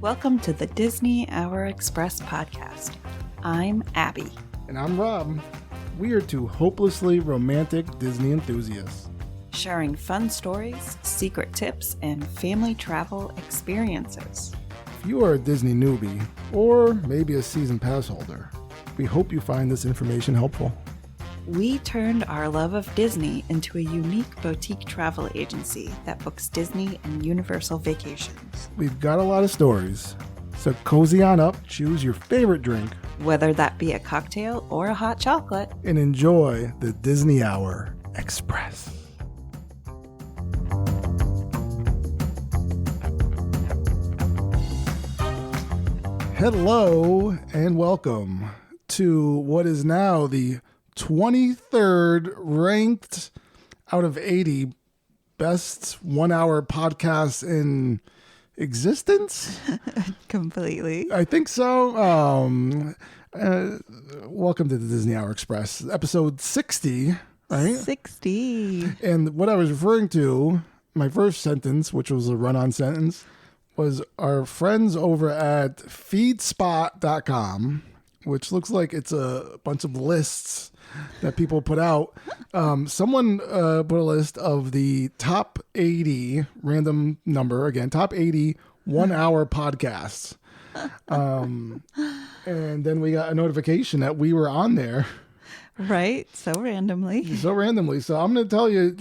Welcome to the Disney Hour Express podcast. I'm Abbie. And I'm Rob. We are two hopelessly romantic Disney enthusiasts. Sharing fun stories, secret tips, and family travel experiences. If you are a Disney newbie, or maybe a season pass holder, we hope you find this information helpful. We turned our love of Disney into a unique boutique travel agency that books Disney and Universal vacations. We've got a lot of stories, so cozy on up, choose your favorite drink, whether that be a cocktail or a hot chocolate, and enjoy the Disney Hour Express. Hello and welcome to what is now the 23rd ranked out of 80 best 1 hour podcasts in existence. Completely. I think so. Welcome to the Disney Hour Express, episode 60, right? 60. And what I was referring to, my first sentence, which was a run-on sentence, was our friends over at feedspot.com, which looks like it's a bunch of lists that people put out. Someone put a list of the top 80, random number, again, top 80 1-hour podcasts. And then we got a notification that we were on there. Right. So randomly. So I'm going to tell you,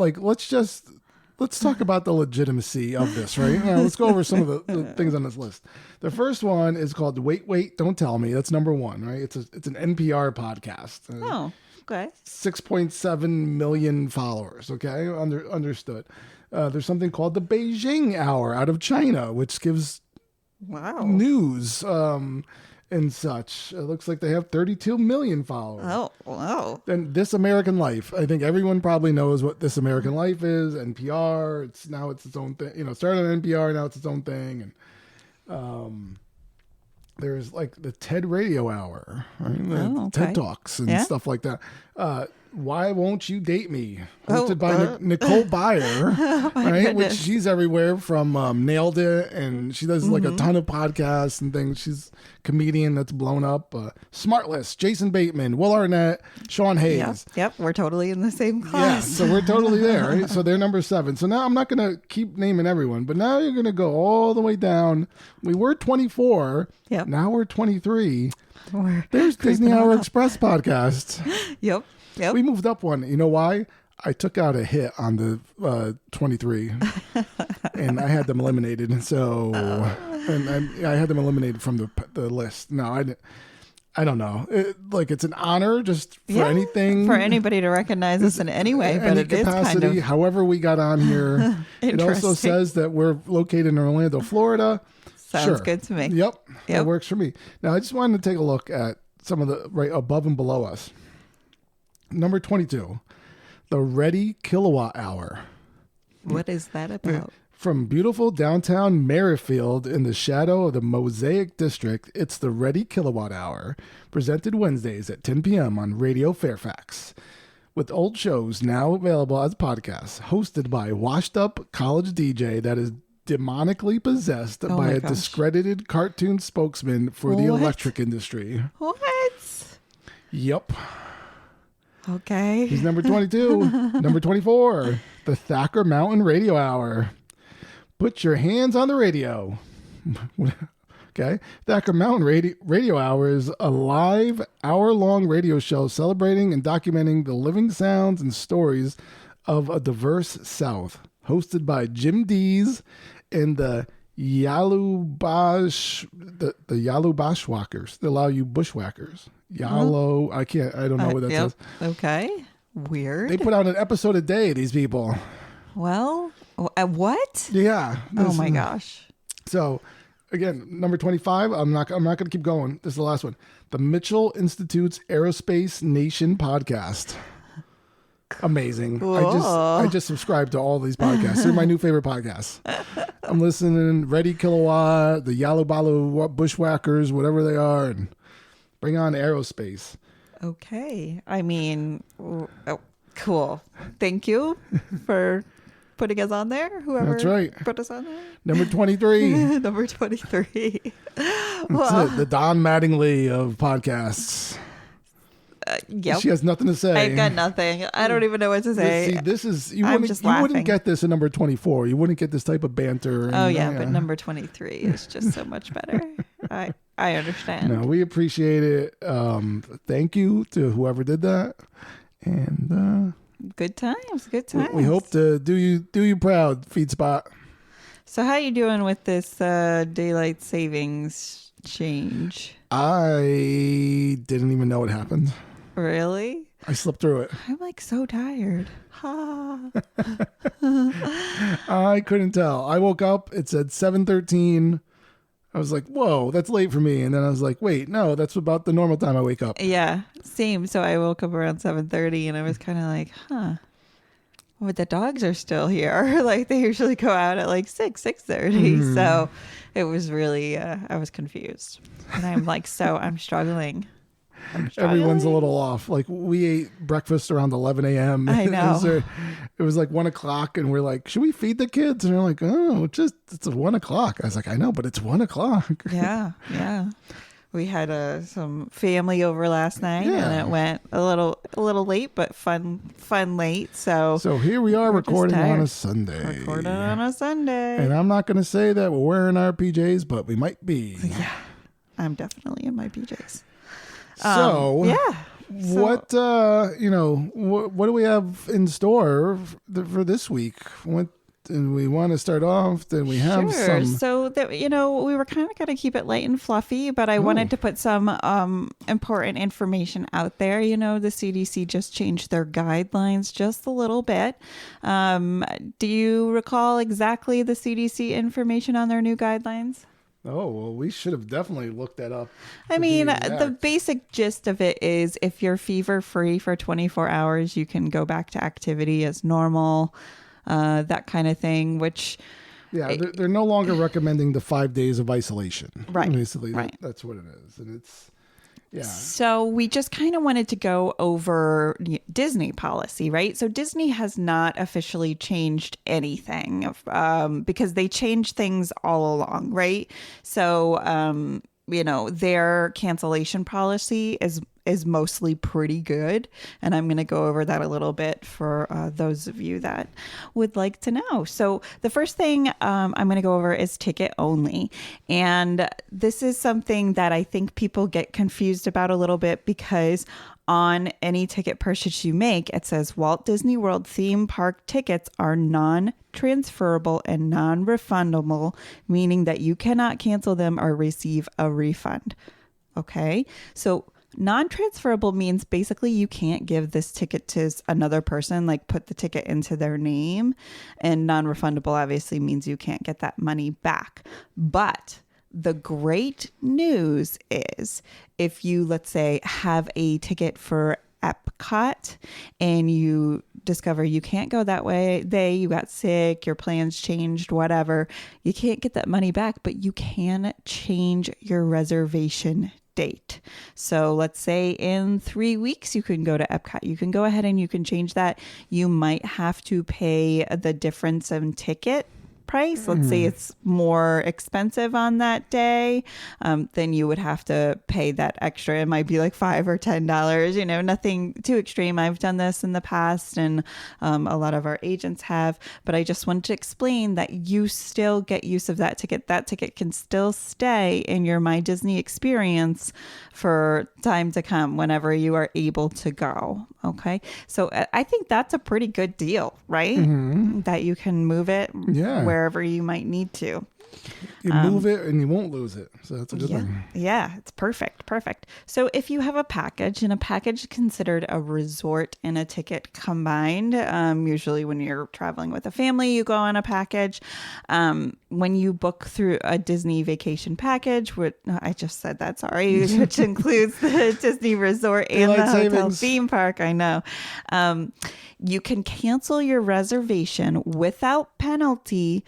let's talk about the legitimacy of this, right? Let's go over some of the things on this list. The first one is called Wait, Don't Tell Me. That's number one, right? It's an NPR podcast. Oh, okay. 6.7 million followers, okay? Understood. There's something called the Beijing Hour out of China, which gives news and such. It looks like they have 32 million followers. Oh, wow. Then This American Life. I think everyone probably knows what This American Life is. NPR. It's its own thing. It started on NPR, now it's its own thing. And there's like the TED Radio Hour, right? TED Talks and stuff like that. Why Won't You Date Me? Hosted by Nicole Byer, right? Which she's everywhere from Nailed It, and she does like a ton of podcasts and things. She's a comedian that's blown up. Smartless, Jason Bateman, Will Arnett, Sean Hayes. Yep, we're totally in the same class. Yeah, so we're totally there, right? So they're number 7. So now I'm not going to keep naming everyone, but now you're going to go all the way down. We were 24. Yep. Now we're 23. There's Disney Hour Express podcast. Yep. We moved up one. You know why? I took out a hit on the 23, and I had them eliminated. So, and I had them eliminated from the list. No, I don't know. It's an honor just for anything. For anybody to recognize us in any way, but it capacity, is kind of... however we got on here. It also says that we're located in Orlando, Florida. Sounds good to me. Yep. That works for me. Now, I just wanted to take a look at some of the right above and below us. Number 22, the Ready Kilowatt Hour. What is that about? From beautiful downtown Merrifield in the shadow of the Mosaic District, it's the Ready Kilowatt Hour, presented Wednesdays at 10 p.m. on Radio Fairfax. With old shows now available as podcasts, hosted by a washed-up college DJ that is demonically possessed by a discredited cartoon spokesman for the electric industry. What? Yep. Okay. He's number 22. Number 24, the Thacker Mountain Radio Hour. Put your hands on the radio. Okay. Thacker Mountain Radio Hour is a live hour-long radio show celebrating and documenting the living sounds and stories of a diverse South. Hosted by Jim Dees and the Yalubashwalkers. They allow you bushwhackers. I don't know what that says. Okay. Weird. They put out an episode a day, these people. Well, what? Yeah. Oh my gosh. So, again, number 25, I'm not going to keep going. This is the last one. The Mitchell Institute's Aerospace Nation podcast. Amazing. I just subscribed to all these podcasts. They're my new favorite podcasts. I'm listening Ready Kilowatt, the Yalubalu Bushwhackers, whatever they are, and bring on aerospace. Okay. I mean, cool. Thank you for putting us on there. Whoever That's right. put us on there. Number 23. Number 23. That's it. The Don Mattingly of podcasts. Yep. She has nothing to say. I've got nothing. I don't even know what to say. This is you I'm wouldn't just you laughing. wouldn't get this in number 24. You wouldn't get this type of banter. Oh yeah, but number 23 is just so much better. I understand. No, we appreciate it. Thank you to whoever did that, and Good times. Good times. we hope to do you proud, FeedSpot. So how you doing with this daylight savings change? I didn't even know it happened. Really? I slipped through it. I'm like so tired. Ha. I couldn't tell. I woke up. It said 7:13. I was like, whoa, that's late for me. And then I was like, wait, no, that's about the normal time I wake up. Yeah, same. So I woke up around 7:30 and I was kind of like, well, the dogs are still here. Like they usually go out at like 6:30. So it was really, I was confused. And I'm like, I'm struggling. Everyone's a little off. Like we ate breakfast around 11 a.m. I know. It was like 1 o'clock and we're like, should we feed the kids? And they're like, oh, it's 1 o'clock. I was like, I know, but it's 1 o'clock. Yeah. We had some family over last night and it went a little late, but fun late. So here we are recording on a Sunday. And I'm not going to say that we're wearing our PJs, but we might be. Yeah, I'm definitely in my PJs. What what do we have in store for this week? And we want to start off. Then we have some. So that we were kind of going to keep it light and fluffy, but I wanted to put some important information out there. The CDC just changed their guidelines just a little bit. Do you recall exactly the CDC information on their new guidelines? Oh, well, we should have definitely looked that up. I mean, the basic gist of it is if you're fever free for 24 hours, you can go back to activity as normal, that kind of thing, which... Yeah, they're no longer recommending the 5 days of isolation. Right. Basically, right. That's what it is. And it's... Yeah. So we just kind of wanted to go over Disney policy, right? So Disney has not officially changed anything because they change things all along, right? So, their cancellation policy is mostly pretty good. And I'm going to go over that a little bit for those of you that would like to know. So the first thing I'm going to go over is ticket only. And this is something that I think people get confused about a little bit because on any ticket purchase you make, it says Walt Disney World theme park tickets are non-transferable and non-refundable, meaning that you cannot cancel them or receive a refund. Okay, so non-transferable means basically you can't give this ticket to another person, like put the ticket into their name. And non-refundable obviously means you can't get that money back. But the great news is if you, let's say, have a ticket for Epcot and you discover you can't go that way, you got sick, your plans changed, whatever, you can't get that money back, but you can change your reservation date. So let's say in 3 weeks you can go to Epcot. You can go ahead and you can change that. You might have to pay the difference in ticket price. Let's say it's more expensive on that day, then you would have to pay that extra. It might be like $5 or $10, nothing too extreme. I've done this in the past and a lot of our agents have, but I just wanted to explain that you still get use of that ticket. That ticket can still stay in your My Disney experience for time to come whenever you are able to go. Okay. So I think that's a pretty good deal, right? That you can move it wherever you might need to. You move it and you won't lose it. So that's a good thing. Yeah, it's perfect. Perfect. So if you have a package, and a package is considered a resort and a ticket combined, usually when you're traveling with a family, you go on a package. When you book through a Disney vacation package, which includes the Disney resort and the hotel theme park, I know. You can cancel your reservation without penalty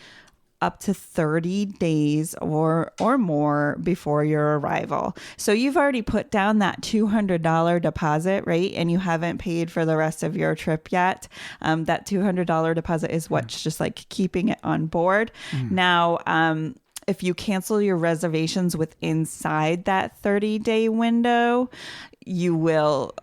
up to 30 days or more before your arrival. So you've already put down that $200 deposit, right? And you haven't paid for the rest of your trip yet. That $200 deposit is what's just like keeping it on board. Now, if you cancel your reservations with inside that 30-day window, you will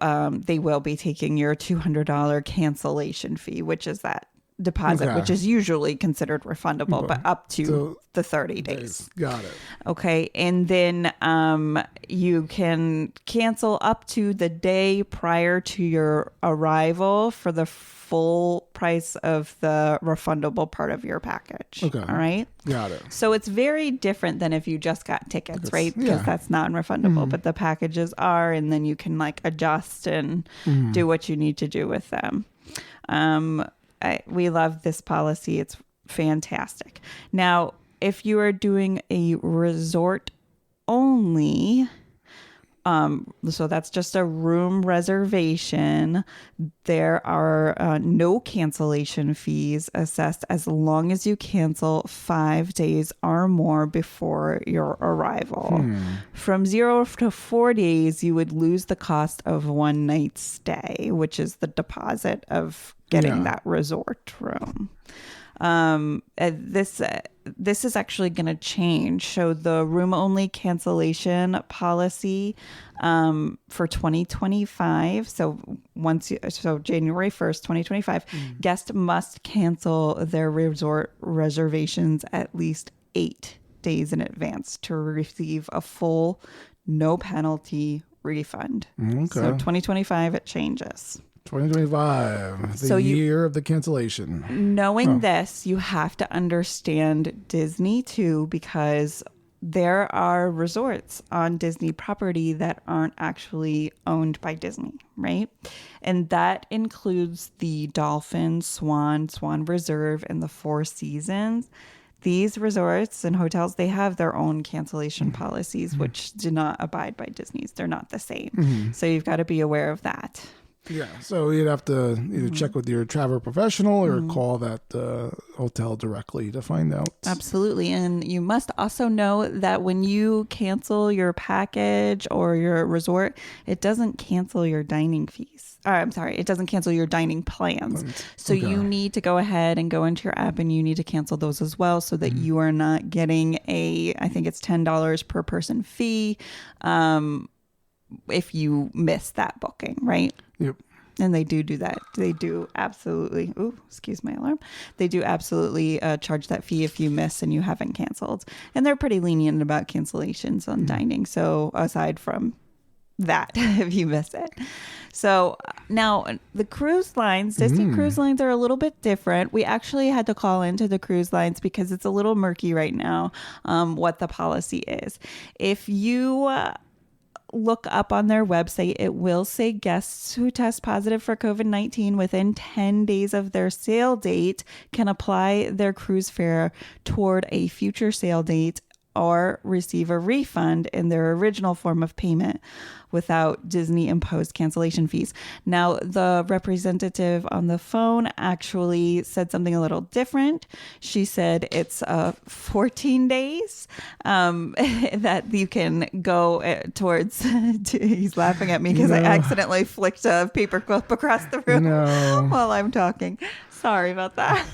they will be taking your $200 cancellation fee, which is that deposit, which is usually considered refundable, but up to the 30 days. Got it. Okay. And then you can cancel up to the day prior to your arrival for the full price of the refundable part of your package. Okay. All right. Got it. So it's very different than if you just got tickets, right? Because that's non-refundable, but the packages are, and then you can like adjust and do what you need to do with them. We love this policy. It's fantastic. Now, if you are doing a resort only, so that's just a room reservation, there are no cancellation fees assessed as long as you cancel 5 days or more before your arrival. From 0 to 4 days, you would lose the cost of one night's stay, which is the deposit of getting that resort room. This is actually going to change. So the room only cancellation policy for 2025. So January 1st, 2025, guests must cancel their resort reservations at least 8 days in advance to receive a full, no penalty refund. Okay. So 2025, it changes. 2025, the year of the cancellation. Knowing this, you have to understand Disney too, because there are resorts on Disney property that aren't actually owned by Disney, right? And that includes the Dolphin, Swan Reserve, and the Four Seasons. These resorts and hotels, they have their own cancellation policies, which do not abide by Disney's. They're not the same. So you've got to be aware of that. Yeah, so you'd have to either check with your travel professional or call that hotel directly to find out. Absolutely. And you must also know that when you cancel your package or your resort, it doesn't cancel your dining fees. It doesn't cancel your dining plans. So you need to go ahead and go into your app and you need to cancel those as well so that you are not getting I think it's $10 per person fee if you miss that booking, right? Yep. And they do that. They do absolutely. Ooh, excuse my alarm. They do absolutely charge that fee if you miss and you haven't canceled. And they're pretty lenient about cancellations on dining. So aside from that, if you miss it. So now the cruise lines, Disney cruise lines are a little bit different. We actually had to call into the cruise lines because it's a little murky right now what the policy is. If you look up on their website, it will say guests who test positive for COVID-19 within 10 days of their sail date can apply their cruise fare toward a future sail date or receive a refund in their original form of payment without Disney imposed cancellation fees. Now, the representative on the phone actually said something a little different. She said it's 14 days that you can go towards. He's laughing at me because I accidentally flicked a paperclip across the room while I'm talking. Sorry about that.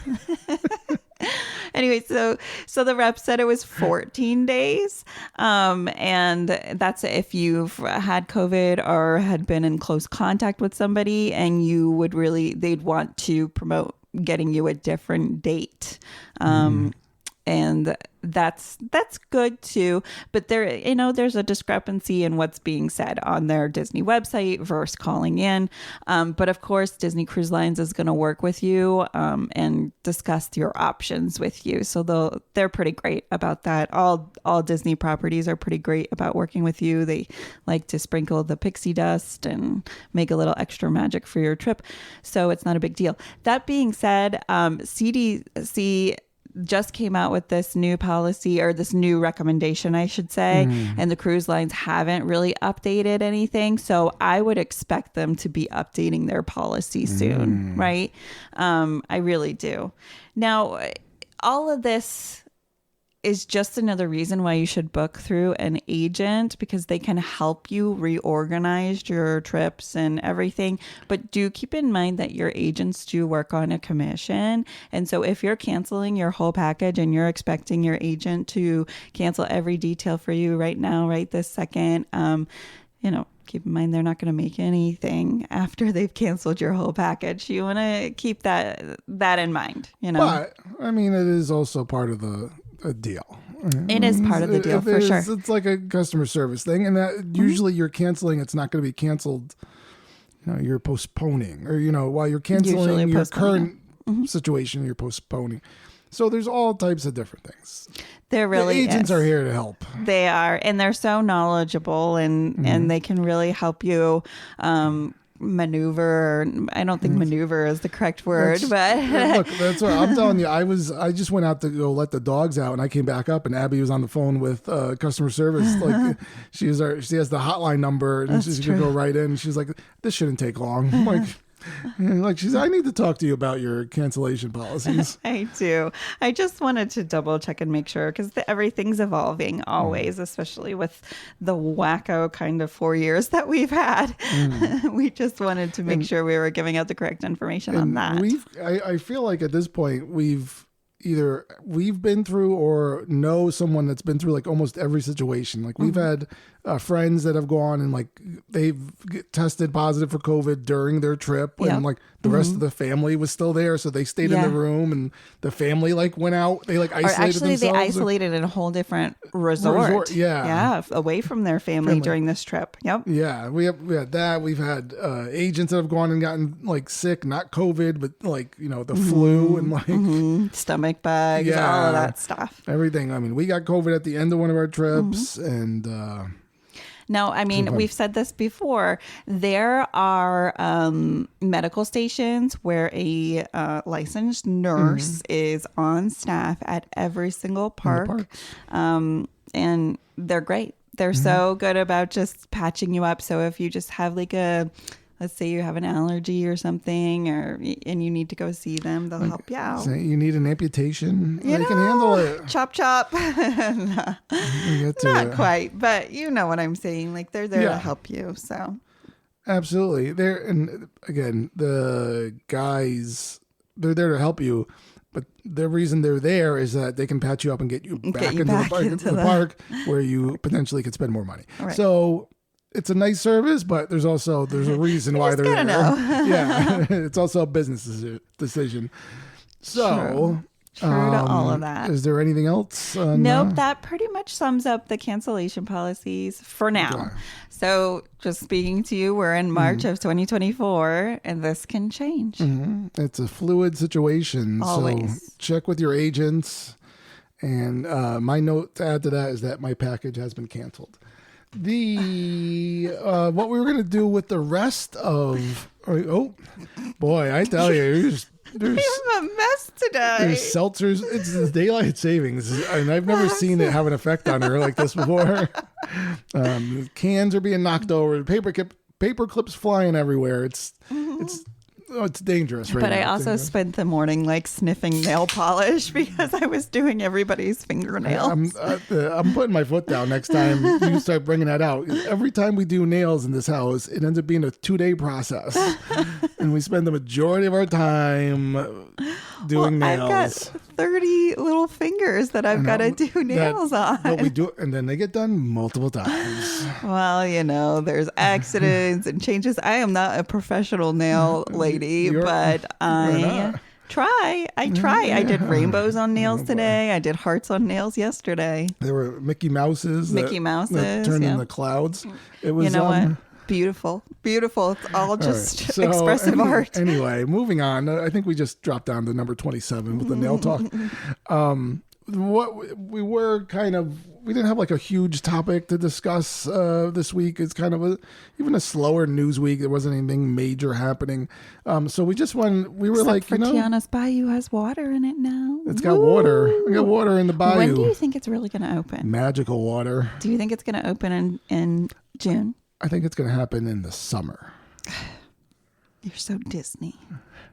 Anyway, so the rep said it was 14 days. And that's if you've had COVID or had been in close contact with somebody and they'd want to promote getting you a different date. And that's good too. But there's a discrepancy in what's being said on their Disney website versus calling in. But of course, Disney Cruise Lines is going to work with you and discuss your options with you. So they're pretty great about that. All Disney properties are pretty great about working with you. They like to sprinkle the pixie dust and make a little extra magic for your trip. So it's not a big deal. That being said, CDC just came out with this new policy, or this new recommendation, I should say, and the cruise lines haven't really updated anything. So I would expect them to be updating their policy soon, right? I really do. Now, all of this is just another reason why you should book through an agent, because they can help you reorganize your trips and everything. But do keep in mind that your agents do work on a commission. And so if you're canceling your whole package and you're expecting your agent to cancel every detail for you right now, right this second, keep in mind they're not going to make anything after they've canceled your whole package. You want to keep that in mind, But I mean, it is also part of the deal. It is part of the deal for sure. It's like a customer service thing, and that usually you're canceling. It's not going to be canceled. You're postponing, or while you're canceling your current situation, you're postponing. So there's all types of different things. There really the agents is. are here to help. They are, and they're so knowledgeable, and they can really help you maneuver. I don't think maneuver is the correct word, but look, that's what I'm telling you. I just went out to go let the dogs out, and I came back up, and Abbie was on the phone with customer service. Like she has the hotline number, and she could go right in. And she's like, "This shouldn't take long." I'm like, she's, I need to talk to you about your cancellation policies. I do. I just wanted to double check and make sure, because everything's evolving always, especially with the wacko kind of 4 years that we've had. We just wanted to make sure we were giving out the correct information on that. I feel like at this point we've been through or know someone that's been through like almost every situation. Like we've had friends that have gone and like they've tested positive for COVID during their trip, and like the rest of the family was still there, so they stayed in the room, and the family like went out. They like isolated themselves. They isolated in a whole different resort. Yeah, away from their family during this trip. Yep. Yeah, we had that. We've had agents that have gone and gotten like sick, not COVID, but like the flu and like stomach bugs, all of that stuff. Everything. I mean, we got COVID at the end of one of our trips, and. No, I mean, we've said this before. There are medical stations where a licensed nurse is on staff at every single park. And they're great. They're so good about just patching you up. So if you just have like let's say you have an allergy or something, and you need to go see them, they'll help you out. So you need an amputation, they can handle it. Chop. Not quite, but you know what I'm saying. Like they're there to help you. So absolutely, and again, the guys, they're there to help you. But the reason they're there is that they can patch you up and get you back into the park where you potentially could spend more money. Right. So it's a nice service, but there's a reason why they're there. Yeah, it's also a business decision. So True to all of that. Is there anything else? Nope, that pretty much sums up the cancellation policies for now. Okay. So just speaking to you, we're in March of 2024, and this can change. It's a fluid situation. Always. So check with your agents. And my note to add to that is that my package has been canceled. What we were going to do with the rest of... Oh, boy, I tell you, there's a mess today. There's seltzers. It's daylight savings, and I've never seen it have an effect on her like this before. Cans are being knocked over. Paper clips flying everywhere. It's dangerous right now. But I also spent the morning like sniffing nail polish because I was doing everybody's fingernails. I'm putting my foot down next time you start bringing that out. Every time we do nails in this house, it ends up being a 2-day process. And we spend the majority of our time doing nails. I've got 30 little fingers that I've got to do nails on. But we do, and then they get done multiple times. Well, there's accidents and changes. I am not a professional nail lady, but I try. I did rainbows on nails today. I did hearts on nails yesterday. There were Mickey Mouses that turned into clouds. It was, what? Beautiful. It's all just expressive art. Anyway, moving on. I think we just dropped down to number 27 with the nail talk. We didn't have like a huge topic to discuss this week. It's kind of even a slower news week. There wasn't anything major happening. So we just Tiana's Bayou has water in it now. It's got water. We got water in the bayou. When do you think it's really going to open? Magical water. Do you think it's going to open in June? I think it's going to happen in the summer. You're so Disney.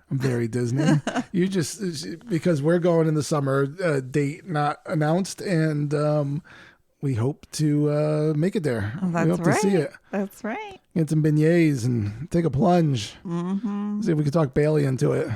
I'm very Disney. You just, because we're going in the summer, date not announced, and we hope to make it there. Oh, that's we hope right. to see it. That's right. Get some beignets and take a plunge. Mm-hmm. See if we can talk Bailey into it.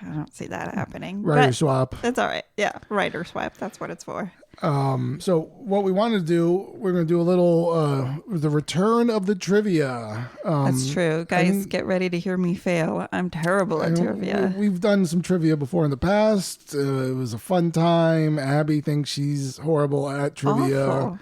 I don't see that happening. Writer swap. That's all right. Yeah, writer swap. That's what it's for. So what we want to do, we're going to do a little the return of the trivia. That's true. Guys, get ready to hear me fail. I'm terrible at trivia. We've done some trivia before in the past. It was a fun time. Abbie thinks she's horrible at trivia. Awful.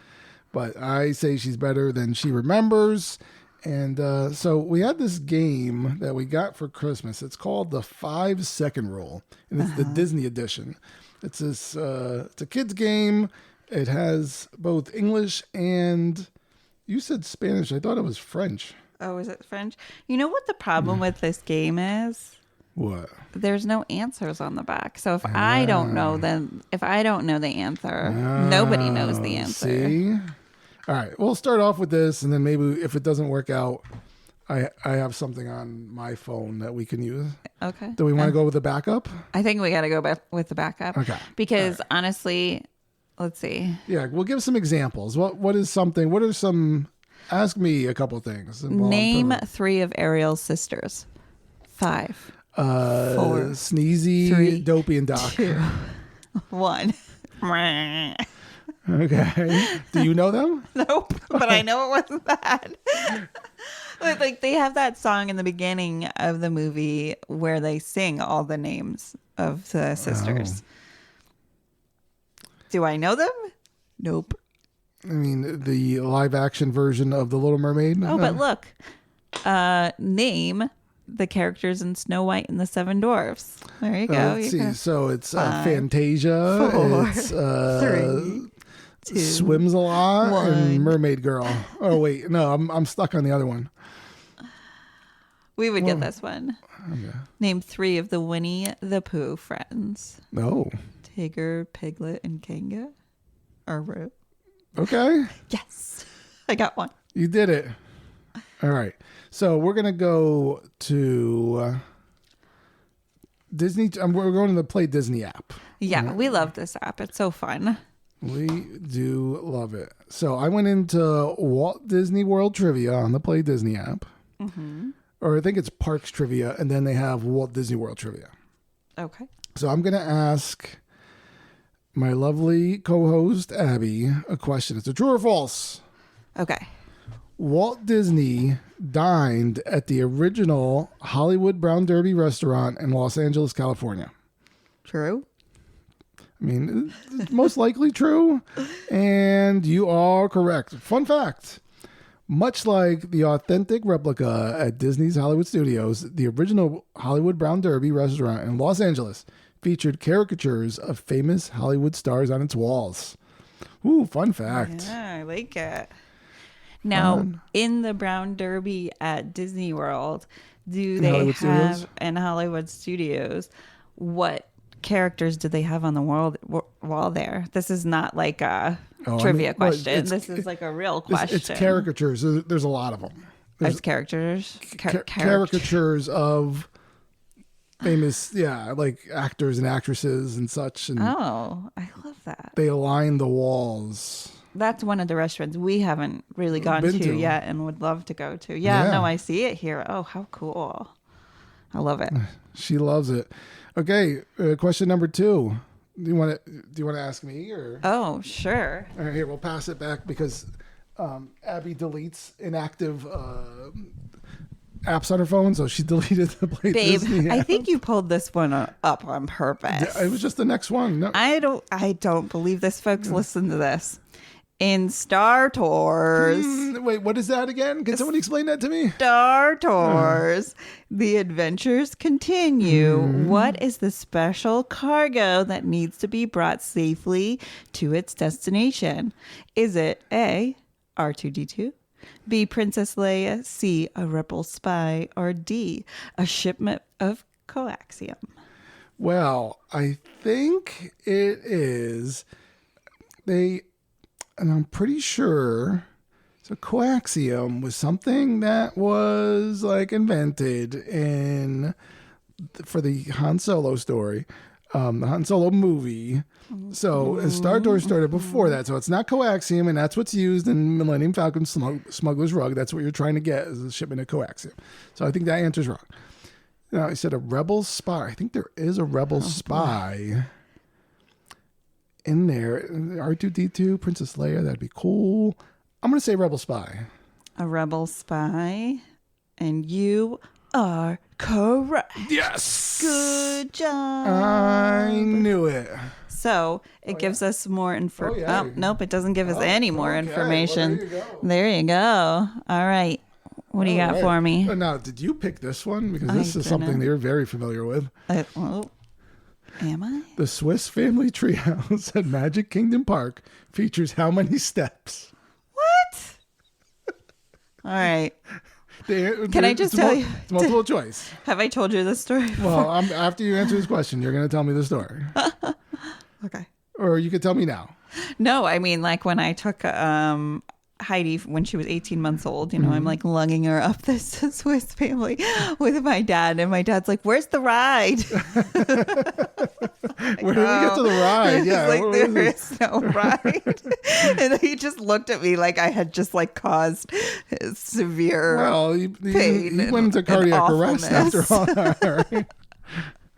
But I say she's better than she remembers. And so we had this game that we got for Christmas. It's called the 5-second rule, and it's the Disney edition. It's this. It's a kids game. It has both English and, you said Spanish. I thought it was French. Oh, is it French? You know what the problem with this game is? What? There's no answers on the back. So if I don't know, then if I don't know the answer, nobody knows the answer. See? All right, we'll start off with this, and then maybe if it doesn't work out, I have something on my phone that we can use. Okay. Do we want to go with the backup? I think we got to go back with the backup. Okay. Because honestly, let's see. Yeah, we'll give some examples. What is something? What are some? Ask me a couple things. Name 3 of Ariel's sisters. 5. 4. Sneezy, 3, Dopey, and Doc. 2, 1. Okay. Do you know them? Nope. But I know it wasn't that. But like they have that song in the beginning of the movie where they sing all the names of the sisters. Oh. Do I know them? Nope. I mean, the live action version of The Little Mermaid. Oh, but look. Name the characters in Snow White and the Seven Dwarfs. There you go. Let's see. So it's Fantasia. 4, it's 3, 2, Swims a lot 1. and Mermaid Girl. Oh wait, no, I'm stuck on the other one. We would get this one. Okay. Name 3 of the Winnie the Pooh friends. No. Tigger, Piglet, and Kanga. Or Okay. yes, I got one. You did it. All right. So we're gonna go to Disney. We're going to the Play Disney app. Yeah, we love this app. It's so fun. We do love it. So I went into Walt Disney World Trivia on the Play Disney app. Mm-hmm. Or I think it's Parks Trivia, and then they have Walt Disney World Trivia. Okay. So I'm going to ask my lovely co-host, Abbie, a question. It's a true or false? Okay. Walt Disney dined at the original Hollywood Brown Derby restaurant in Los Angeles, California. True. I mean, it's most likely true, and you are correct. Fun fact, much like the authentic replica at Disney's Hollywood Studios, the original Hollywood Brown Derby restaurant in Los Angeles featured caricatures of famous Hollywood stars on its walls. Ooh, fun fact. Yeah, I like it. Now, in the Brown Derby at Disney World, do they Hollywood have Studios? in Hollywood Studios, what characters do they have on the wall there? This is not like a trivia question. This is like a real question. It's caricatures. There's a lot of them. There's characters. Caricatures of famous, like actors and actresses and such. And Oh, I love that. they align the walls. That's one of the restaurants we haven't really gone Been to to. yet and would love to go to. Yeah, no, I see it here. Oh, how cool. I love it. She loves it. Okay, question number 2. Do you want to ask me or? Oh, sure. All right, here we'll pass it back because Abbie deletes inactive apps on her phone, so she deleted the Play Babe, Disney app. I think you pulled this one up on purpose. It was just the next one. No. I don't believe this, folks. Listen to this. In Star Tours. Wait, what is that again? Can someone explain that to me? Star Tours. The adventures continue. What is the special cargo that needs to be brought safely to its destination? Is it A, R2-D2, B, Princess Leia, C, a rebel spy, or D, a shipment of coaxium? Well, I think it is. And I'm pretty sure So coaxium was something that was like invented for the Han Solo story, the Han Solo movie. So Star Tours started before that. So it's not coaxium, and that's what's used in Millennium Falcon Smuggler's Rug. That's what you're trying to get is a shipment of coaxium. So I think that answer's wrong. Now, I said a rebel spy. I think there is a rebel spy in there. R2-D2, Princess Leia, that'd be cool. I'm going to say rebel spy. A rebel spy. And you are correct. Yes! Good job. I knew it. So it gives us more information. Oh, nope, it doesn't give us any more information. Well, there you go. All right. What do you got for me? Now, did you pick this one? Because this is something that you're very familiar with. Am I? The Swiss Family Treehouse at Magic Kingdom Park features how many steps? What? All right. Can I just tell you? It's multiple choice. Have I told you this story before? Well, after you answer this question, you're going to tell me the story. Okay. Or you could tell me now. No, I mean, like when I took Heidi when she was 18 months old, I'm like lugging her up this Swiss Family with my dad, and my dad's like, "Where's the ride?" Where did we get to the ride? Yeah, like there is no ride, and he just looked at me like I had just like caused severe pain. He went into cardiac arrest after all that.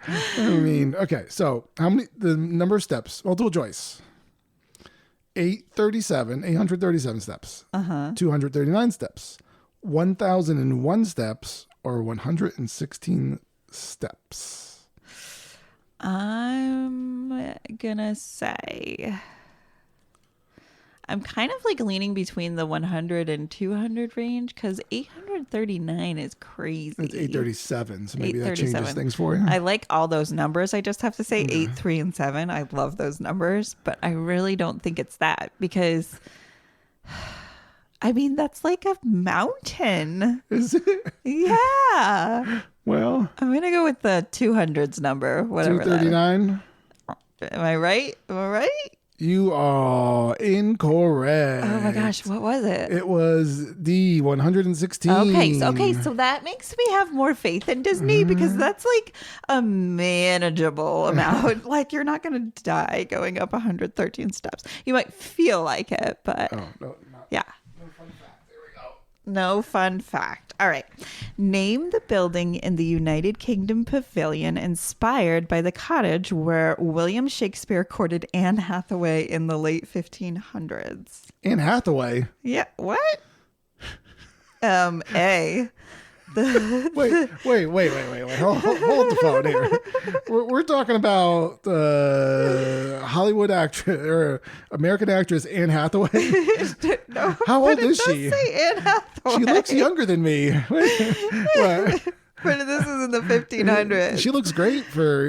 I mean, okay, so the number of steps, multiple choice. 837 steps, 239 steps, 1,001 steps, or 116 steps. I'm gonna say I'm kind of like leaning between the 100 and 200 range because 839 is crazy. It's 837, so maybe that changes things for you. I like all those numbers. I just have to say 8, 3, and 7. I love those numbers, but I really don't think it's that because, I mean, that's like a mountain. Is it? Yeah. Well, I'm going to go with the 200s number, whatever 239. Am I right? Am I right? You are incorrect. Oh my gosh, what was it? It was D 116. Okay, so that makes me have more faith in Disney because that's like a manageable amount. Like you're not going to die going up 113 steps. You might feel like it, but yeah. No fun fact. There we go. No fun fact. All right. Name the building in the United Kingdom Pavilion inspired by the cottage where William Shakespeare courted Anne Hathaway in the late 1500s. Anne Hathaway? Yeah. What? A. Wait. Hold the phone here. We're talking about Hollywood actress or American actress Anne Hathaway. No, how old is she? Say Anne Hathaway. She looks younger than me. But this is in the 1500s. She looks great for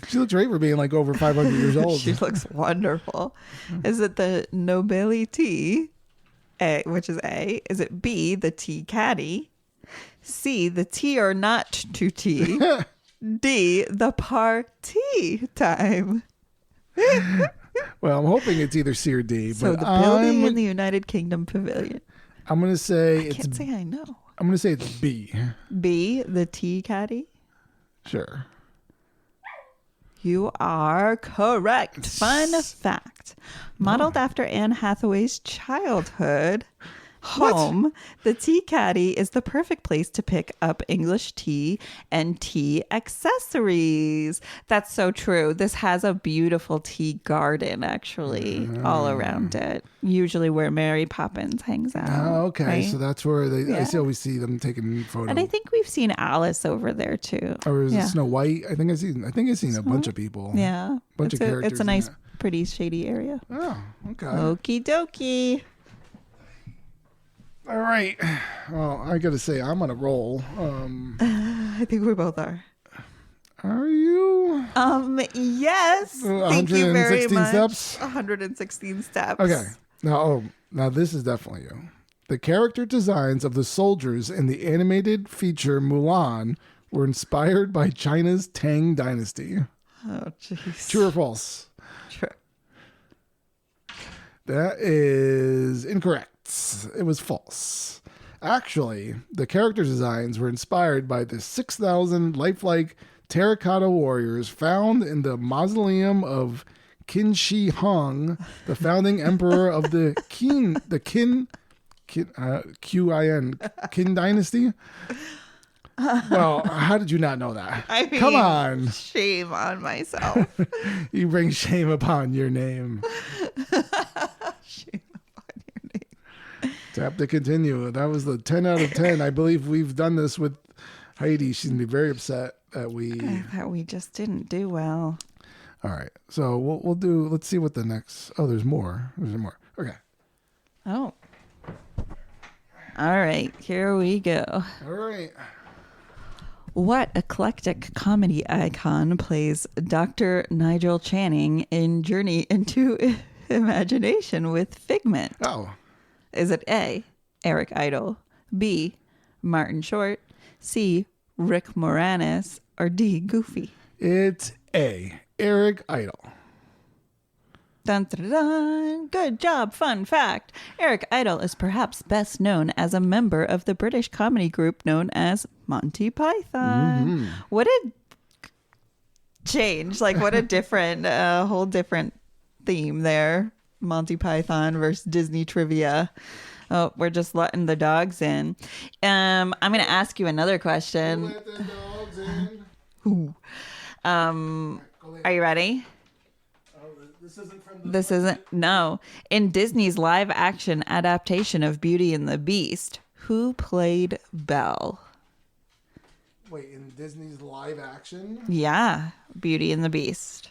she looks great for being like over 500 years old. She looks wonderful. Is it the nobility? A, which is A. Is it B, the tea caddy? C, the tea or not to tea? D, the party time? Well, I'm hoping it's either C or D. So but the building in the United Kingdom Pavilion. I'm going to say I can't say I know. I'm going to say it's B. B, the tea caddy? Sure. You are correct. Fun fact. Modeled after Anne Hathaway's childhood home, the tea caddy is the perfect place to pick up English tea and tea accessories. That's so true. This has a beautiful tea garden, actually, all around it. Usually where Mary Poppins hangs out. Oh, okay. Right? So that's where I always see them taking photos. And I think we've seen Alice over there too. Or is it Snow White? I think I've seen a bunch of people. Yeah. Bunch of characters. It's a nice, pretty shady area. Oh, okay. Okie dokie. All right. Well, I got to say, I'm on a roll. I think we both are. Are you? Yes. Thank you very much. Steps? 116 steps. Okay. Now this is definitely you. The character designs of the soldiers in the animated feature Mulan were inspired by China's Tang Dynasty. Oh, jeez. True or false? True. That is incorrect. It was false. Actually, the character designs were inspired by the 6,000 lifelike terracotta warriors found in the mausoleum of Qin Shi Huang, the founding emperor of the Qin dynasty. Well, how did you not know that? I mean, come on. Shame on myself. You bring shame upon your name. Shame upon your name. Tap to continue. That was the 10 out of 10. I believe we've done this with Heidi. She's going to be very upset that we just didn't do well. All right. So we'll do, let's see what the next, there's more. There's more. Okay. Oh. All right. Here we go. All right. What eclectic comedy icon plays Dr. Nigel Channing in Journey into Imagination with Figment? Oh. Is it A, Eric Idle, B, Martin Short, C, Rick Moranis, or D, Goofy? It's A, Eric Idle. Dun, dun, dun. Good job. Fun fact. Eric Idle is perhaps best known as a member of the British comedy group known as Monty Python. Mm-hmm. What a change. Like, what a different, whole different theme there. Monty Python versus Disney trivia. Oh, we're just letting the dogs in. I'm going to ask you another question. Let the dogs in. Ooh. Are you ready? This isn't. No. In Disney's live action adaptation of Beauty and the Beast, who played Belle? Wait, in Disney's live action? Yeah, Beauty and the Beast.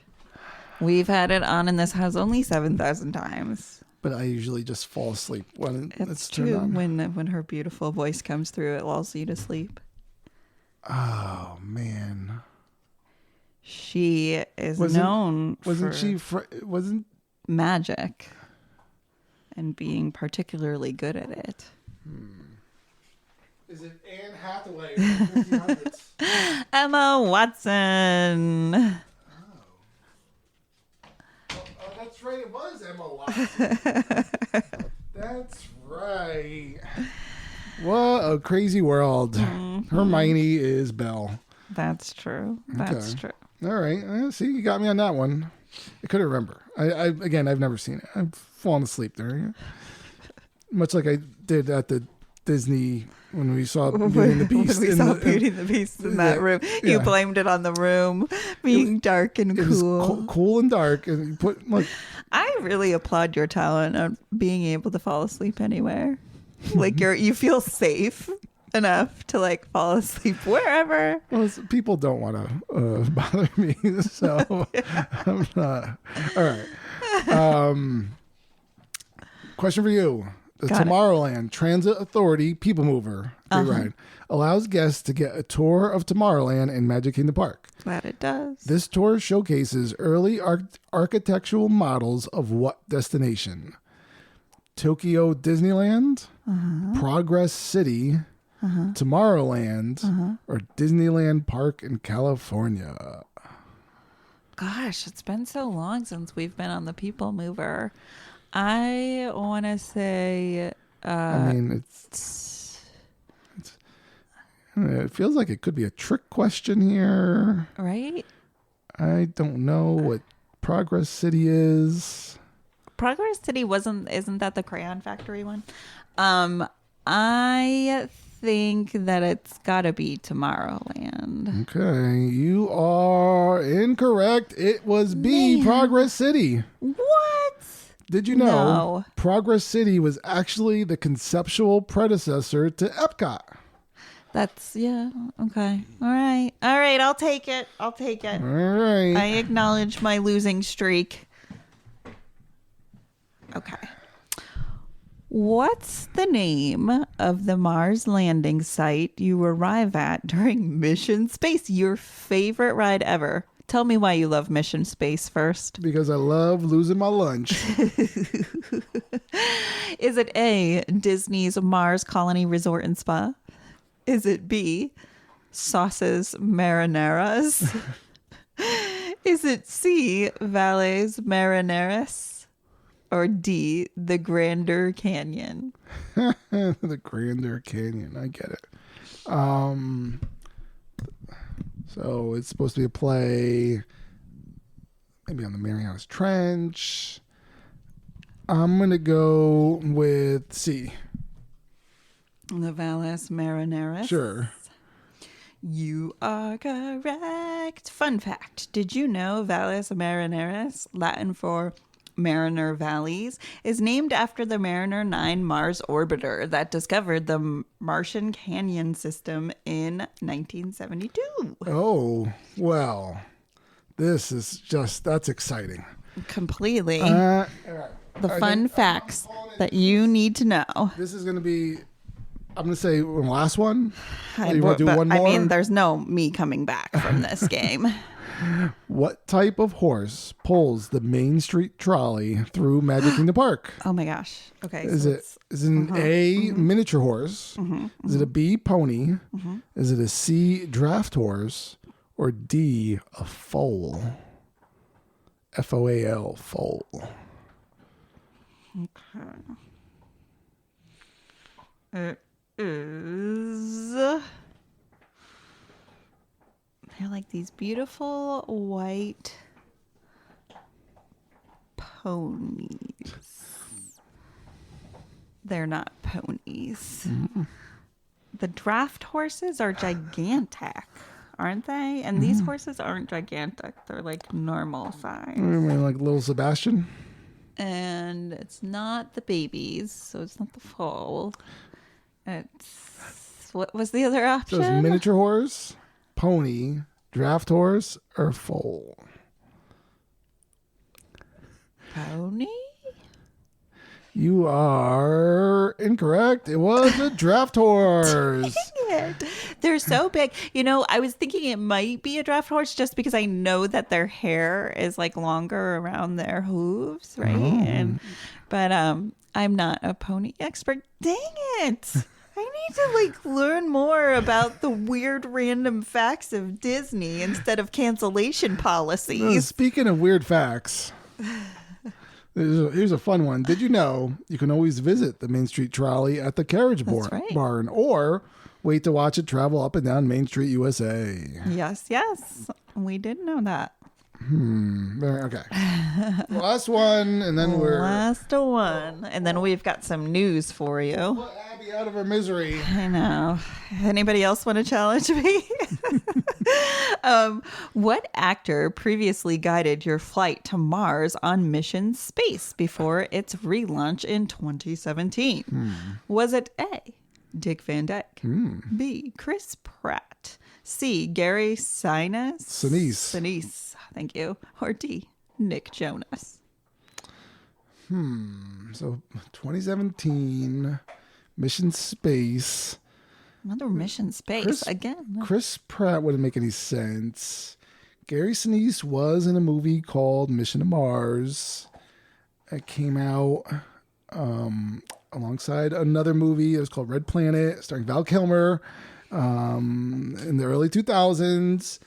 We've had it on in this house only 7,000 times. But I usually just fall asleep when it's turned true. on. When her beautiful voice comes through, it lulls you to sleep. Oh, man. She is known for wasn't magic and being particularly good at it. Is it Anne Hathaway from 1500s? Emma Watson. Oh, that's right. It was Emma Watson. That's right. What a crazy world. Mm-hmm. Hermione is Belle. That's true. That's true. All right. See, you got me on that one. I couldn't remember. Again, I've never seen it. I've fallen asleep there. Much like I did at the Disney when we saw Beauty and the Beast. When we saw Beauty and the Beast in that room. You blamed it on the room being dark and cool. It was cool and dark. And you put I really applaud your talent on being able to fall asleep anywhere. Like you feel safe enough to like fall asleep wherever. Well, people don't want to bother me, so I'm not. All right. Question for you. The Tomorrowland Transit Authority People Mover ride allows guests to get a tour of Tomorrowland and Magic Kingdom Park. Glad it does. This tour showcases early architectural models of what destination? Tokyo Disneyland, Progress City, Tomorrowland, or Disneyland Park in California? Gosh, it's been so long since we've been on the People Mover. I want to say... I mean, it feels like it could be a trick question here. Right? I don't know what Progress City is. Progress City isn't that the Crayon Factory one? I think that it's got to be Tomorrowland. Okay, you are incorrect. It was B, Progress City. What? Did you know Progress City was actually the conceptual predecessor to Epcot? That's, okay. All right, I'll take it. All right. I acknowledge my losing streak. Okay. What's the name of the Mars landing site you arrive at during Mission Space? Your favorite ride ever. Tell me why you love Mission Space first. Because I love losing my lunch. Is it A, Disney's Mars Colony Resort and Spa? Is it B, Sauces Marineras? Is it C, Valles Marineris? or D, the Grander Canyon? The Grander Canyon. I get it. So it's supposed to be a play maybe on the Marianas Trench. I'm going to go with C. The Valles Marineris. Sure. You are correct. Fun fact. Did you know Valles Marineris, Latin for Mariner Valleys, is named after the Mariner 9 Mars orbiter that discovered the Martian Canyon system in 1972? Oh, well, that's exciting. Completely. All right. The fun facts that you need to know. This is going to be, I'm going to say the last one. You want to do But, one more? I mean, there's no me coming back from this game. What type of horse pulls the Main Street trolley through Magic Kingdom Park? Oh my gosh. Okay. Is it an A, miniature horse? Is it a B, pony? Is it a C, draft horse? Or D, a foal? F-O-A-L, foal. Okay. It is. They're like these beautiful white ponies. They're not ponies. The draft horses are gigantic, aren't they? And these horses aren't gigantic. They're like normal size. I mean, like little Sebastian? And it's not the babies, so it's not the foal. It's, what was the other option? So it's miniature horse, pony, draft horse, or foal? Pony? You are incorrect. It was a draft horse. Dang it. They're so big. You know, I was thinking it might be a draft horse just because I know that their hair is like longer around their hooves, right? But I'm not a pony expert. Dang it. I need to like learn more about the weird random facts of Disney instead of cancellation policies. Speaking of weird facts, here's a fun one. Did you know you can always visit the Main Street trolley at the carriage barn or wait to watch it travel up and down Main Street, USA? Yes. We did know that. Okay. Last one, and then Last one. And then we've got some news for you. Put Abbie out of her misery. I know. Anybody else want to challenge me? What actor previously guided your flight to Mars on Mission Space before its relaunch in 2017? Was it A, Dick Van Dyke, B, Chris Pratt, C, Gary Sinise, thank you, or D, Nick Jonas? So 2017, Mission Space. Another Mission Space again. Chris Pratt wouldn't make any sense. Gary Sinise was in a movie called Mission to Mars. It came out alongside another movie. It was called Red Planet, starring Val Kilmer in the early 2000s.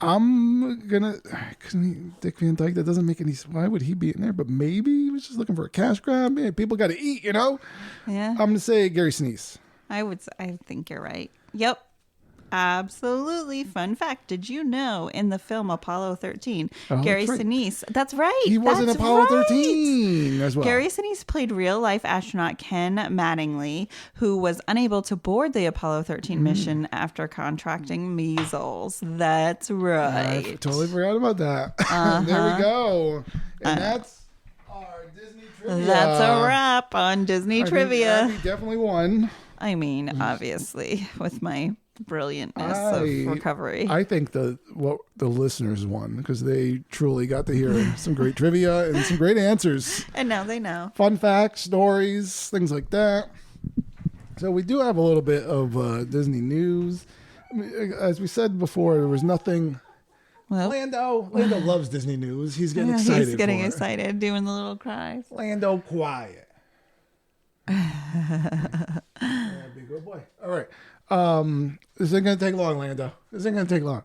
I'm gonna Dick Van Dyke. That doesn't make any. Why would he be in there? But maybe he was just looking for a cash grab. Man, people got to eat, you know. Yeah. I'm gonna say Gary Sinise. I think you're right. Yep. Absolutely. Fun fact. Did you know in the film Apollo 13, Gary Sinise, that's right. He was in Apollo 13 as well. Gary Sinise played real life astronaut Ken Mattingly, who was unable to board the Apollo 13 mission after contracting measles. That's right. I totally forgot about that. There we go. And that's our Disney trivia. That's a wrap on Disney trivia. Abbie definitely won. I mean, obviously, with my brilliantness of recovery. I think the listeners won because they truly got to hear some great trivia and some great answers. And now they know. Fun facts, stories, things like that. So we do have a little bit of Disney news. I mean, as we said before, there was nothing. Well, Lando loves Disney news. He's getting excited. He's getting excited, doing the little cries. Lando, quiet. Yeah, be a good boy. All right. This isn't going to take long, Lando. This isn't going to take long.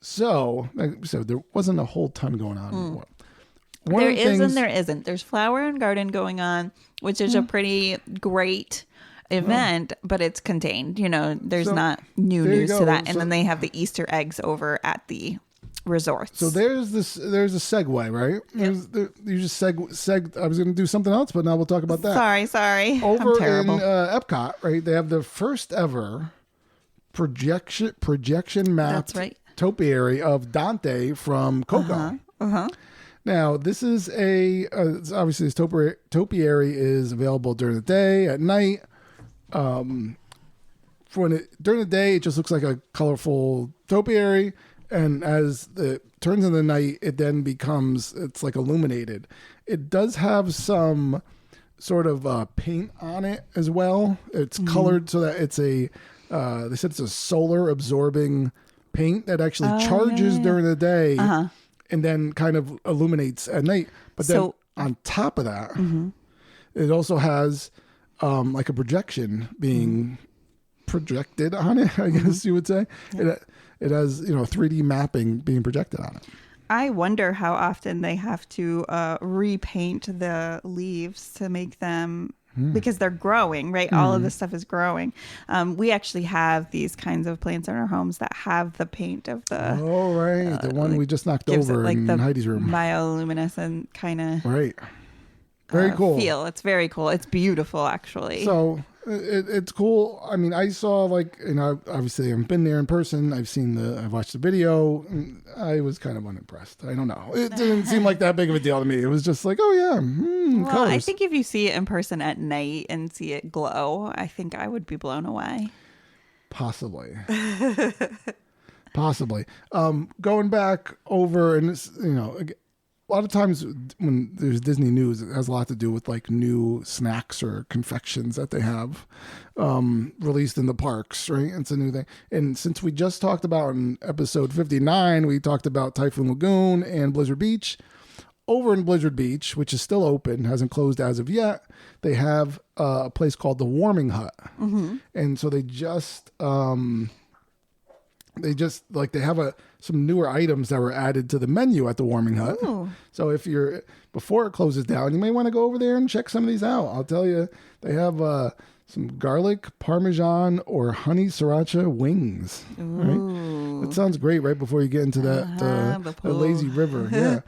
So there wasn't a whole ton going on. one There of the is things, and there isn't. There's Flower and Garden going on, which is a pretty great event, but it's contained. There's So, not new there you news go. to that. And So- then they have the Easter eggs over at the resorts. So there's a segue, right? You just I was going to do something else, but now we'll talk about that. Sorry. Over I'm terrible. in Epcot, right? They have the first ever projection mapped That's right. topiary of Dante from Coco. Now, this is obviously this topiary is available during the day, at night. During the day, it just looks like a colorful topiary, and as it turns in the night, it then it's like illuminated. It does have some sort of paint on it as well. It's colored so that it's they said it's a solar absorbing paint that actually charges during the day and then kind of illuminates at night. But then on top of that, it also has like a projection being projected on it, I guess you would say. Yeah. It has 3D mapping being projected on it. I wonder how often they have to repaint the leaves to make them, because they're growing, right? All of this stuff is growing. We actually have these kinds of plants in our homes that have the paint of the... Oh, right. The one we just knocked gives over it, like, in the Heidi's room. bioluminescent kind of... Right. Very cool. Feel. It's very cool. It's beautiful, actually. So it's cool. I mean, I saw obviously I've been there in person. I've watched the video. And I was kind of unimpressed. I don't know. It didn't seem like that big of a deal to me. It was just like, oh yeah, well, colors. I think if you see it in person at night and see it glow, I think I would be blown away. Possibly. Going back over, and this, a lot of times when there's Disney news, it has a lot to do with like new snacks or confections that they have released in the parks, right? It's a new thing. And since we just talked about in episode 59, we talked about Typhoon Lagoon and Blizzard Beach. Over in Blizzard Beach, which is still open, hasn't closed as of yet, they have a place called the Warming Hut. And so they have some newer items that were added to the menu at the Warming Hut. Ooh. So before it closes down, you may want to go over there and check some of these out. I'll tell you, they have some garlic, parmesan, or honey sriracha wings. Right? That sounds great right before you get into that lazy river. Yeah.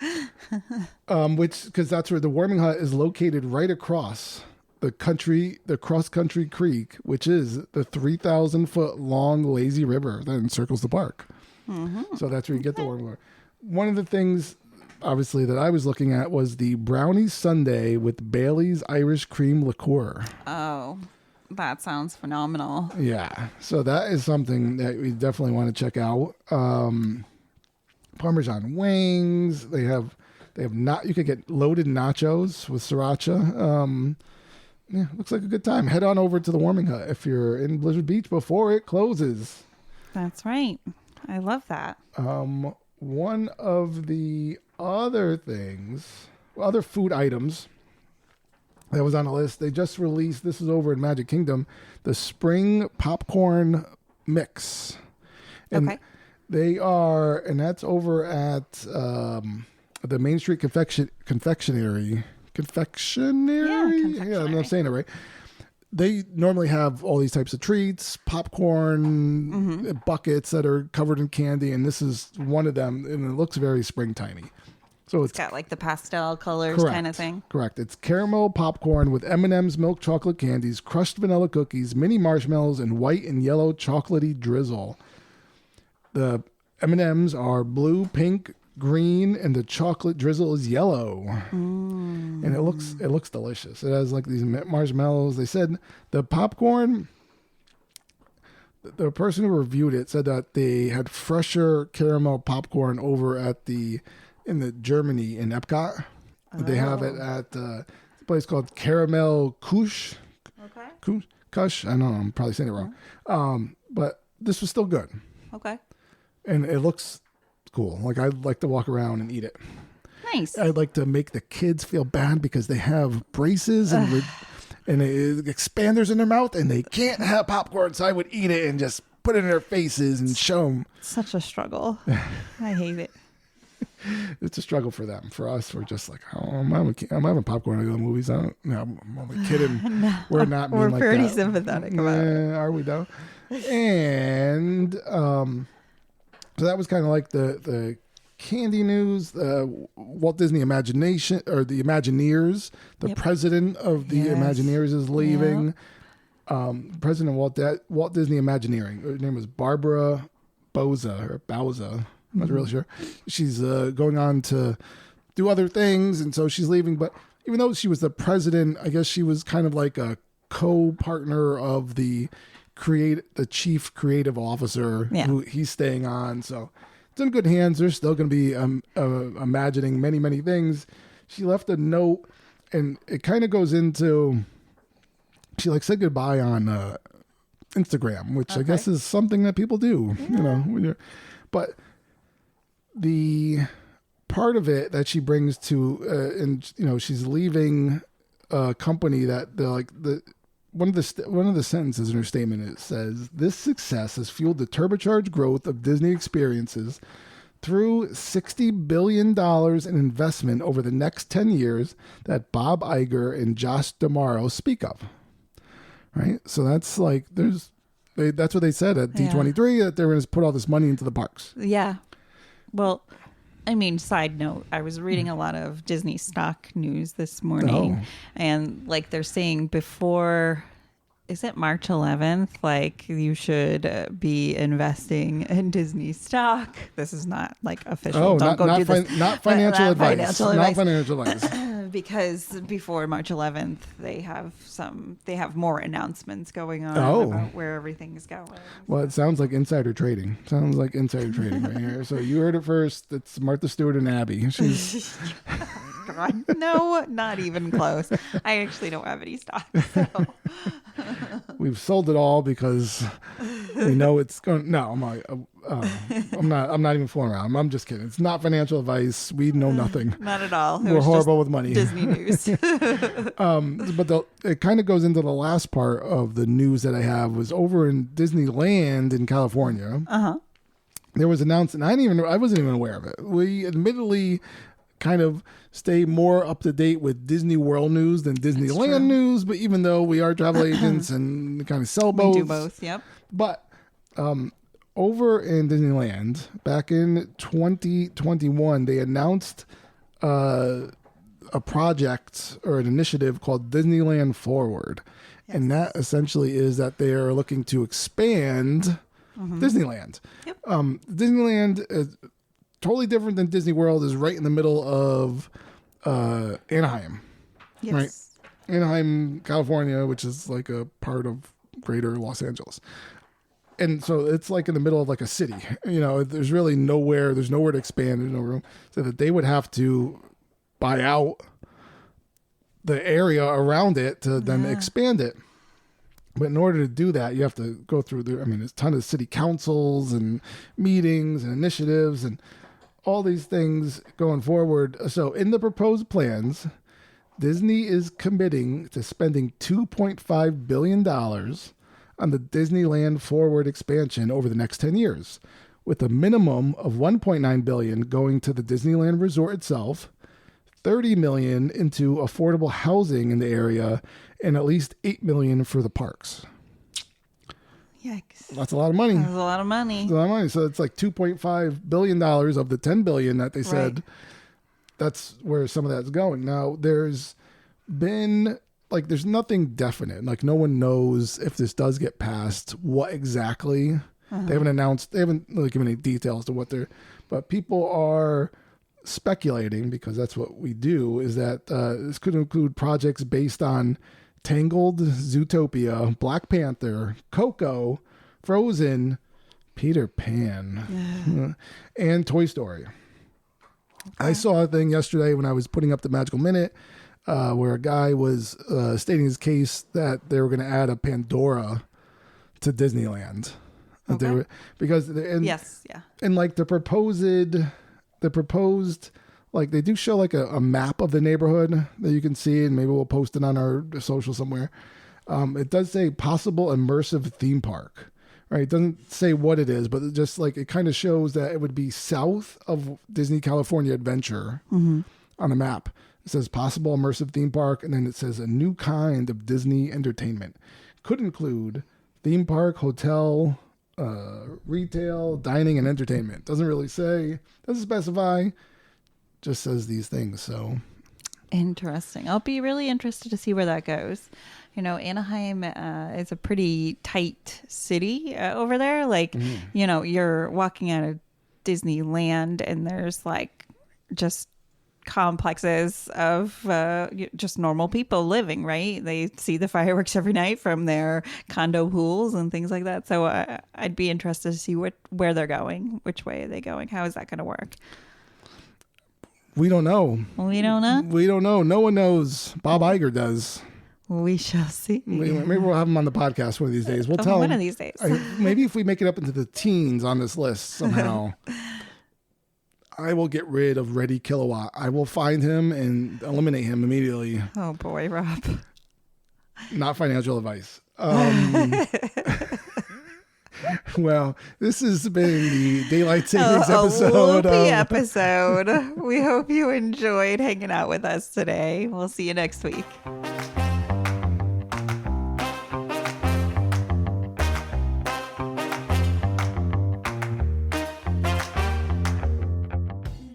Because that's where the Warming Hut is located, right across the cross-country creek, which is the 3,000-foot long lazy river that encircles the park. So that's where you get the warming hut. One of the things, obviously, that I was looking at was the brownie sundae with Bailey's Irish cream liqueur. Oh, that sounds phenomenal. Yeah, so that is something that we definitely want to check out. Parmesan wings. They have you could get loaded nachos with sriracha. Yeah, looks like a good time. Head on over to the Warming Hut if you're in Blizzard Beach before it closes. That's right. I love that. One of the other food items that was on the list, they just released, this is over in Magic Kingdom, the spring popcorn mix. And okay. That's over at the Main Street Confectionery. Yeah, I'm not saying it right. They normally have all these types of treats, popcorn, buckets that are covered in candy, and this is one of them, and it looks very springtimey. So it's got like the pastel colors kind of thing. Correct. It's caramel popcorn with M&M's milk chocolate candies, crushed vanilla cookies, mini marshmallows, and white and yellow chocolatey drizzle. The M&M's are blue, pink, green, and the chocolate drizzle is yellow. And it looks delicious. It has like these marshmallows. They said the popcorn, the person who reviewed it said that they had fresher caramel popcorn over at in Germany in Epcot. They have it at a place called Caramel Kush. Okay. Kush. I don't know. I'm probably saying it wrong. But this was still good. Okay. And it looks cool. Like I'd like to walk around and eat it. Nice. I'd like to make the kids feel bad because they have braces and expanders in their mouth and they can't have popcorn. So I would eat it and just put it in their faces and show them. Such a struggle. I hate it. It's a struggle for them. For us, we're just like, oh, I'm having popcorn to go to the movies. I don't, I'm only kidding. No, We're not being we're like pretty that. sympathetic about it. Are we though? And so that was kind of like the candy news. Walt Disney Imagination, or the Imagineers, the president of the Imagineers is leaving. President of Walt Disney Imagineering. Her name was Barbara Bauza. I'm not really sure. She's going on to do other things, and so she's leaving. But even though she was the president, I guess she was kind of like a co-partner of the chief creative officer who he's staying on. So it's in good hands. They're still going to be imagining many, many things. She left a note, and it kind of goes into, she like said goodbye on Instagram, which I guess is something that people do, when you're, but the part of it that she brings to, and she's leaving a company that they're like one of the sentences in her statement, it says, "This success has fueled the turbocharged growth of Disney experiences through $60 billion in investment over the next 10 years that Bob Iger and Josh D'Amaro speak of." Right? So that's like, that's what they said at D23, that they were going to put all this money into the parks. Yeah. Well, I mean, side note, I was reading a lot of Disney stock news this morning, and like they're saying before, is it March 11th? Like you should be investing in Disney stock. This is not like official. Oh, Don't go do this. Not financial advice. Not financial advice. Because before March 11th, they have more announcements going on about where everything's going. Well, it sounds like insider trading. Sounds like insider trading right here. So you heard it first. It's Martha Stewart and Abbie. She's God, no, not even close. I actually don't have any stock. So. We've sold it all because we know it's going. No, I'm not even fooling around. I'm just kidding. It's not financial advice. We know nothing. Not at all. We're horrible with money. Disney news. But it kind of goes into the last part of the news that I have was over in Disneyland in California. There was announced, and I wasn't even aware of it. We admittedly kind of stay more up to date with Disney World news than Disneyland news, but even though we are travel agents and kind of sell both. We do both, yep. But over in Disneyland, back in 2021, they announced a project or an initiative called Disneyland Forward. Yes. And that essentially is that they are looking to expand Disneyland. Yep. Disneyland is totally different than Disney World, is right in the middle of Anaheim. Yes. Right? Anaheim, California, which is like a part of greater Los Angeles. And so it's like in the middle of like a city. There's really nowhere to expand. There's no room. So that they would have to buy out the area around it to then expand it. But in order to do that, you have to go through there's a ton of city councils and meetings and initiatives and all these things going forward. So in the proposed plans, Disney is committing to spending $2.5 billion on the Disneyland Forward expansion over the next 10 years, with a minimum of $1.9 billion going to the Disneyland Resort itself, $30 million into affordable housing in the area, and at least $8 million for the parks. Yikes. That's a lot of money. That's a lot of money. That's a lot of money. So it's like $2.5 billion of the $10 billion that they said. That's where some of that's going. Now, there's been, there's nothing definite. Like, no one knows if this does get passed, what exactly. They haven't really given any details to what but people are speculating, because that's what we do, is that this could include projects based on Tangled, Zootopia, Black Panther, Coco, Frozen, Peter Pan, and Toy Story. Okay. I saw a thing yesterday when I was putting up the Magical Minute where a guy was stating his case that they were going to add a Pandora to Disneyland. Okay. And like the proposed, like they do show like a map of the neighborhood that you can see, and maybe we'll post it on our social somewhere. It does say possible immersive theme park, Right? It doesn't say what it is, but it just like it kind of shows that it would be south of Disney California Adventure on the map. It says possible immersive theme park, and then it says a new kind of Disney entertainment. Could include theme park, hotel, retail, dining, and entertainment. Doesn't really say, doesn't specify, just says these things. So Interesting. I'll be really interested to see where that goes. You know, Anaheim is a pretty tight city over there. Like, you know, you're walking out of Disneyland and there's like just complexes of just normal people living, right? They see the fireworks every night from their condo pools and things like that. So I'd be interested to see where they're going. Which way are they going? How is that going to work? we don't know. We don't know. We don't know. No one knows. Bob Iger does. We shall see. Maybe we'll have him on the podcast one of these days. We'll tell him. One of these days. Maybe if we make it up into the teens on this list somehow, I will get rid of Reddy Kilowatt. I will find him and eliminate him immediately. Oh boy, Rob. Not financial advice. Well, this has been the Daylight Savings episode. A loopy episode. We hope you enjoyed hanging out with us today. We'll see you next week.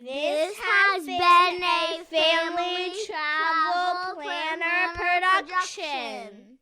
This has been a Family Travel Planner production.